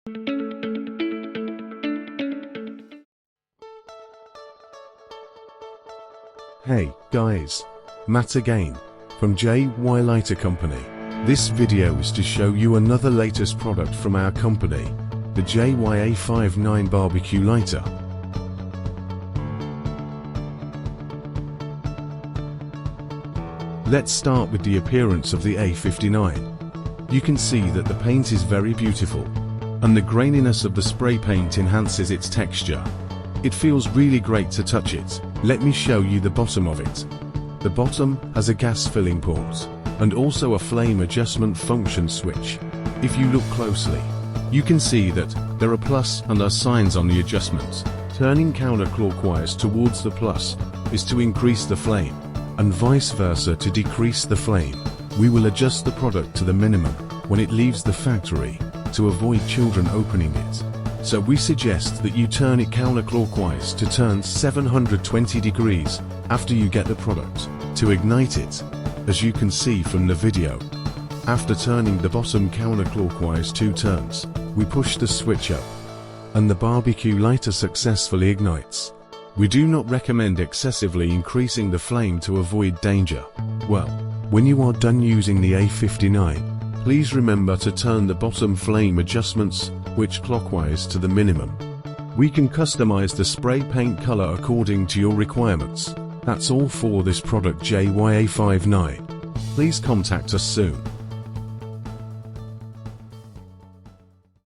Hey guys, Matt again, from JY Lighter Company. This video is to show you another latest product from our company, the JY-A59 barbecue lighter. Let's start with the appearance of the A59. You can see that the paint is very beautiful, and the graininess of the spray paint enhances its texture. It feels really great to touch it. Let me show you the bottom of it. The bottom has a gas filling port, and also a flame adjustment function switch. If you look closely, you can see that there are plus and R signs on the adjustments. Turning counterclockwise towards the plus is to increase the flame, and vice versa to decrease the flame. We will adjust the product to the minimum when it leaves the factory to avoid children opening it. So we suggest that you turn it counterclockwise to turn 720 degrees after you get the product to ignite it, as you can see from the video. After turning the bottom counterclockwise 2 turns, we push the switch up, and the barbecue lighter successfully ignites. We do not recommend excessively increasing the flame to avoid danger. Well, when you are done using the A59, please remember to turn the bottom flame adjustments switch clockwise to the minimum. We can customize the spray paint color according to your requirements. That's all for this product JY-A59. Please contact us soon.